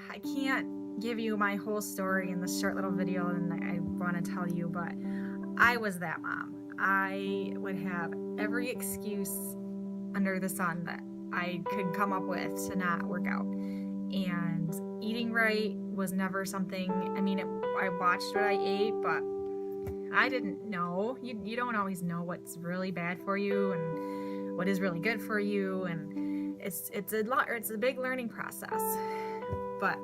I can't give you my whole story in this short little video, and I want to tell you, but I was that mom. I would have every excuse under the sun that I could come up with to not work out. And eating right was never something, I watched what I ate, but I didn't know. You don't always know what's really bad for you and what is really good for you, and it's a big learning process. But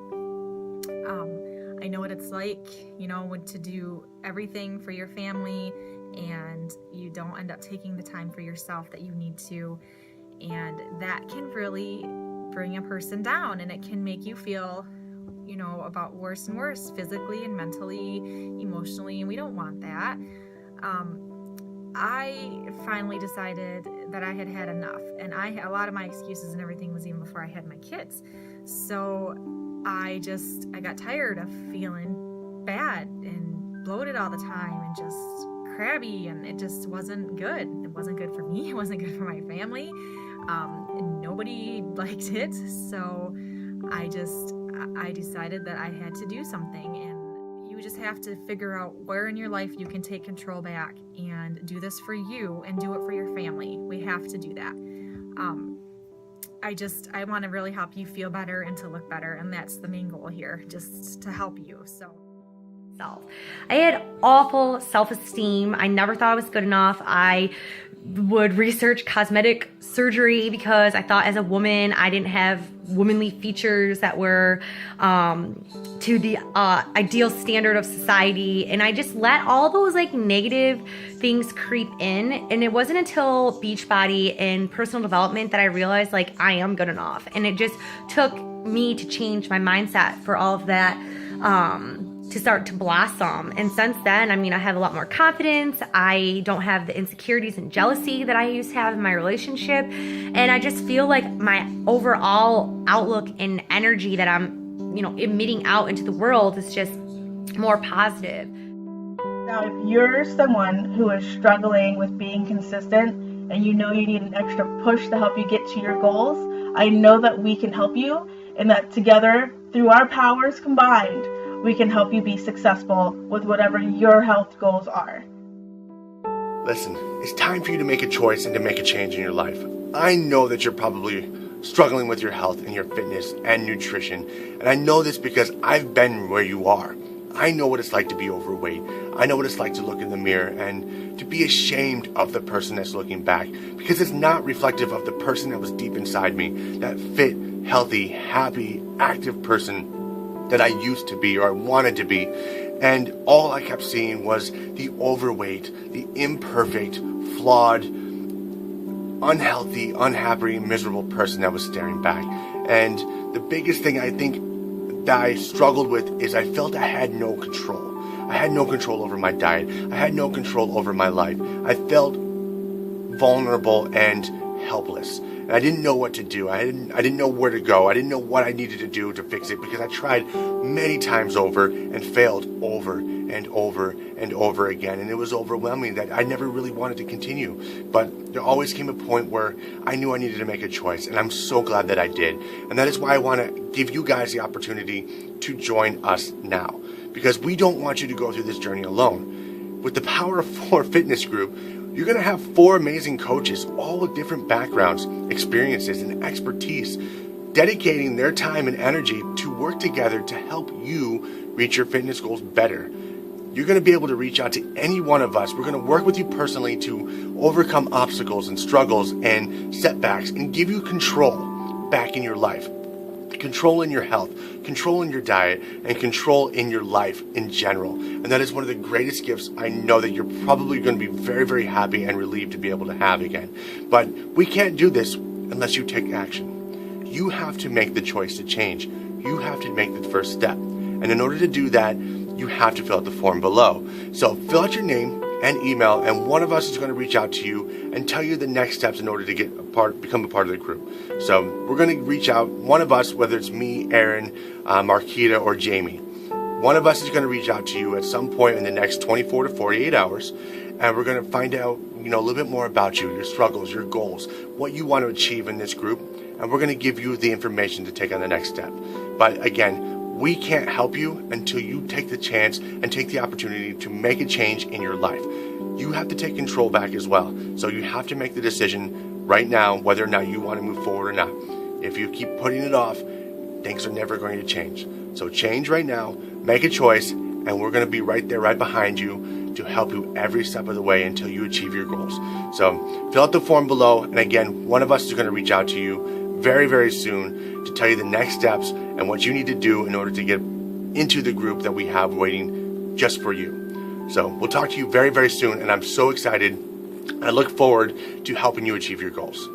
I know what it's like, to do everything for your family and you don't end up taking the time for yourself that you need to, and that can really bring a person down, and it can make you feel about worse and worse physically and mentally, emotionally, and we don't want that. I finally decided that I had had enough, and a lot of my excuses and everything was even before I had my kids. So I got tired of feeling bad and bloated all the time and just crabby, and it just wasn't good. It wasn't good for me. It wasn't good for my family. And nobody liked it. So I decided that I had to do something, and you just have to figure out where in your life you can take control back and do this for you and do it for your family. We have to do that. I want to really help you feel better and to look better, and that's the main goal here, just to help you. So I had awful self-esteem. I never thought I was good enough. I would research cosmetic surgery because I thought as a woman I didn't have womanly features that were to the ideal standard of society, and I just let all those negative things creep in. And it wasn't until Beachbody and personal development that I realized I am good enough, and it just took me to change my mindset for all of that to start to blossom. And since then, I have a lot more confidence. I don't have the insecurities and jealousy that I used to have in my relationship. And I just feel like my overall outlook and energy that I'm, emitting out into the world is just more positive. Now, if you're someone who is struggling with being consistent and you need an extra push to help you get to your goals, I know that we can help you, and that together, through our powers combined, we can help you be successful with whatever your health goals are. Listen, it's time for you to make a choice and to make a change in your life. I know that you're probably struggling with your health and your fitness and nutrition, and I know this because I've been where you are. I know what it's like to be overweight. I know what it's like to look in the mirror and to be ashamed of the person that's looking back, because it's not reflective of the person that was deep inside me, that fit, healthy, happy, active person that I used to be or I wanted to be. And all I kept seeing was the overweight, the imperfect, flawed, unhealthy, unhappy, miserable person that was staring back. And the biggest thing I think that I struggled with is I felt I had no control. I had no control over my diet. I had no control over my life. I felt vulnerable and helpless. And I didn't know what to do. I didn't know where to go. I didn't know what I needed to do to fix it, because I tried many times over and failed over and over and over again. And it was overwhelming that I never really wanted to continue. But there always came a point where I knew I needed to make a choice, and I'm so glad that I did. And that is why I want to give you guys the opportunity to join us now, because we don't want you to go through this journey alone. With the Power of 4 Fitness Group, you're going to have 4 amazing coaches, all with different backgrounds, experiences, and expertise, dedicating their time and energy to work together to help you reach your fitness goals better. You're going to be able to reach out to any one of us. We're going to work with you personally to overcome obstacles and struggles and setbacks and give you control back in your life. Control in your health, control in your diet, and control in your life in general. And that is one of the greatest gifts I know that you're probably going to be very, very happy and relieved to be able to have again. But we can't do this unless you take action. You have to make the choice to change. You have to make the first step. And in order to do that, you have to fill out the form below. So fill out your name and email, and one of us is going to reach out to you and tell you the next steps in order to become a part of the group. So we're going to reach out, one of us, whether it's me, Aaron, Marquita, or Jamie. One of us is going to reach out to you at some point in the next 24 to 48 hours, and we're going to find out, a little bit more about you, your struggles, your goals, what you want to achieve in this group, and we're going to give you the information to take on the next step. But again, we can't help you until you take the chance and take the opportunity to make a change in your life. You have to take control back as well. So you have to make the decision right now whether or not you want to move forward or not. If you keep putting it off, things are never going to change. So change right now, make a choice, and we're going to be right there, right behind you to help you every step of the way until you achieve your goals. So fill out the form below, and again, one of us is going to reach out to you very, very soon to tell you the next steps and what you need to do in order to get into the group that we have waiting just for you. So we'll talk to you very, very soon, and I'm so excited. I look forward to helping you achieve your goals.